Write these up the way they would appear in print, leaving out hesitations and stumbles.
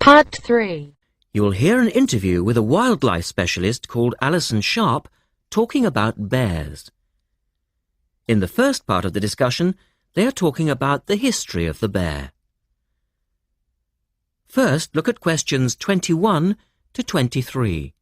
Part 3. You'll hear an interview with a wildlife specialist called Alison Sharp talking about bears. In the first part of the discussion, they are talking about the history of the bear. First, look at questions 21 to 23.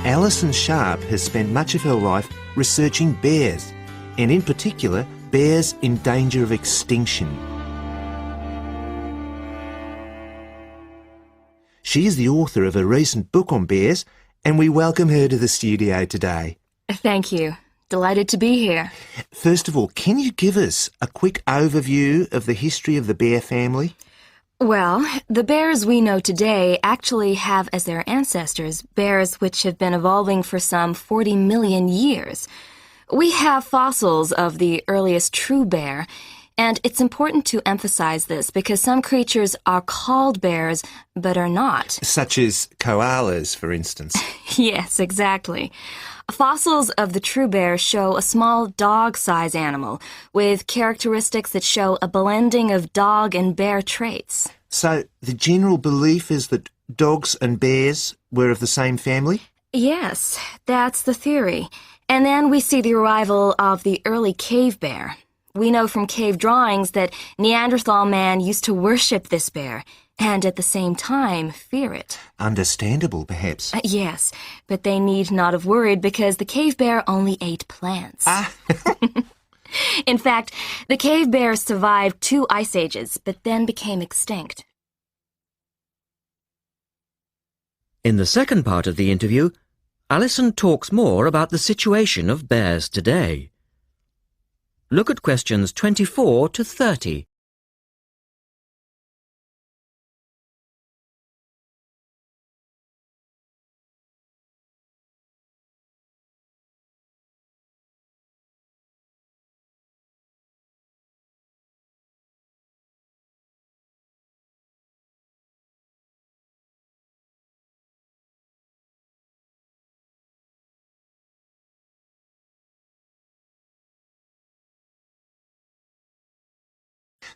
Alison Sharp has spent much of her life researching bears, and in particular, bears in danger of extinction. She is the author of a recent book on bears, and we welcome her to the studio today. Thank you. Delighted to be here. First of all, can you give us a quick overview of the history of the bear family? Well, the bears we know today actually have as their ancestors bears which have been evolving for some 40 million years. We have fossils of the earliest true bear, and it's important to emphasize this because some creatures are called bears but are not. Such as koalas, for instance. Yes, exactly. Fossils of the true bear show a small dog-size animal with characteristics that show a blending of dog and bear traits. So the general belief is that dogs and bears were of the same family? Yes, that's the theory. And then we see the arrival of the early cave bear. We know from cave drawings that Neanderthal man used to worship this bear and at the same time fear it. Understandable, perhaps. Yes, but they need not have worried because the cave bear only ate plants. In fact, the cave bear survived 2 ice ages, but then became extinct. In the second part of the interview, Alison talks more about the situation of bears today. Look at questions 24 to 30.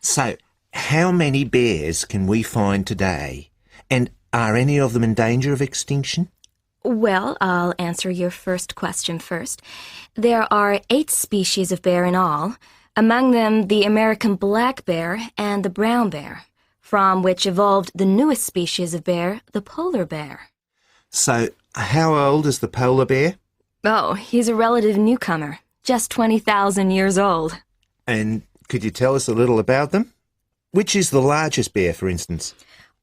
So, how many bears can we find today? And are any of them in danger of extinction? Well, I'll answer your first question first. There are 8 species of bear in all, among them the American black bear and the brown bear, from which evolved the newest species of bear, the polar bear. So, how old is the polar bear? Oh, he's a relative newcomer, just 20,000 years old. And could you tell us a little about them? Which is the largest bear, for instance?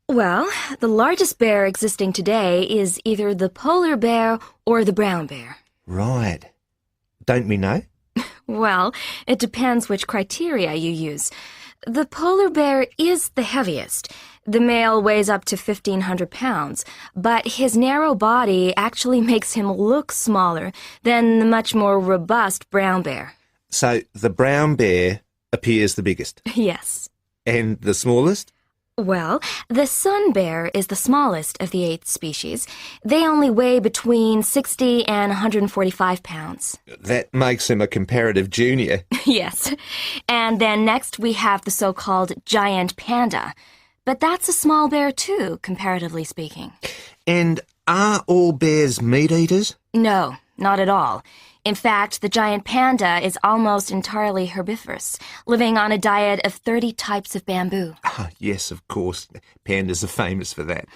Well, the largest bear existing today is either the polar bear or the brown bear. Right. Don't we know? Well, it depends which criteria you use. The polar bear is the heaviest. The male weighs up to 1,500 pounds, but his narrow body actually makes him look smaller than the much more robust brown bear. So, the brown bear appears the biggest. Yes. And the smallest? Well, the sun bear is the smallest of the 8 species. They only weigh between 60 and 145 pounds. That makes him a comparative junior. Yes. And then next we have the so-called giant panda. But that's a small bear too, comparatively speaking. And are all bears meat eaters? No, not at all. In fact, the giant panda is almost entirely herbivorous, living on a diet of 30 types of bamboo. Ah, yes, of course. Pandas are famous for that.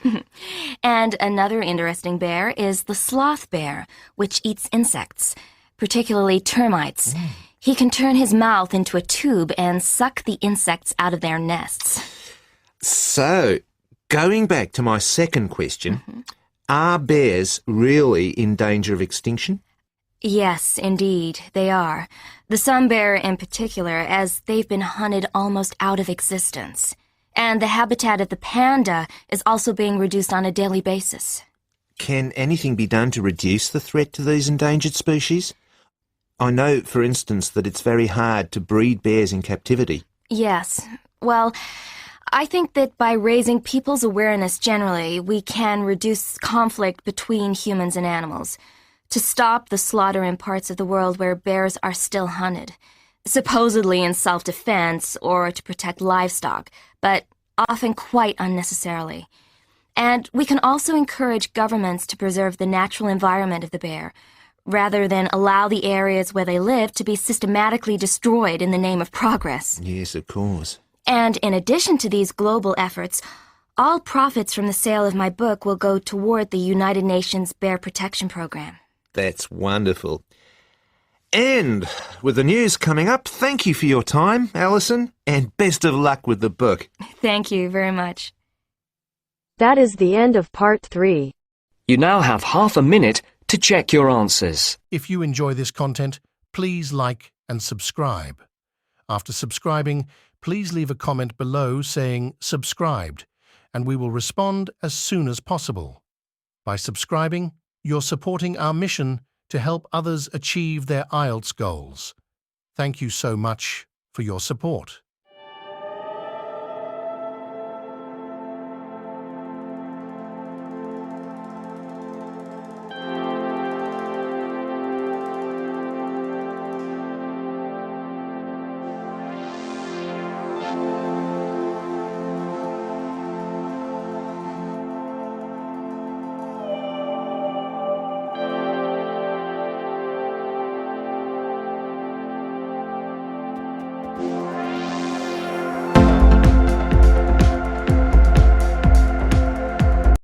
And another interesting bear is the sloth bear, which eats insects, particularly termites. He can turn his mouth into a tube and suck the insects out of their nests. So, going back to my second question, are bears really in danger of extinction? Yes, indeed, they are. The sun bear in particular, as they've been hunted almost out of existence. And the habitat of the panda is also being reduced on a daily basis. Can anything be done to reduce the threat to these endangered species? I know, for instance, that it's very hard to breed bears in captivity. Yes. Well, I think that by raising people's awareness generally, we can reduce conflict between humans and animals, to stop the slaughter in parts of the world where bears are still hunted, supposedly in self-defense or to protect livestock, but often quite unnecessarily. And we can also encourage governments to preserve the natural environment of the bear, rather than allow the areas where they live to be systematically destroyed in the name of progress. Yes, of course. And in addition to these global efforts, all profits from the sale of my book will go toward the United Nations Bear Protection Program. That's wonderful. And with the news coming up, thank you for your time, Alison, and best of luck with the book. Thank you very much. That is the end of part 3. You now have half a minute to check your answers. If you enjoy this content, please like and subscribe. After subscribing, please leave a comment below saying subscribed, and we will respond as soon as possible. By subscribing, you're supporting our mission to help others achieve their IELTS goals. Thank you so much for your support.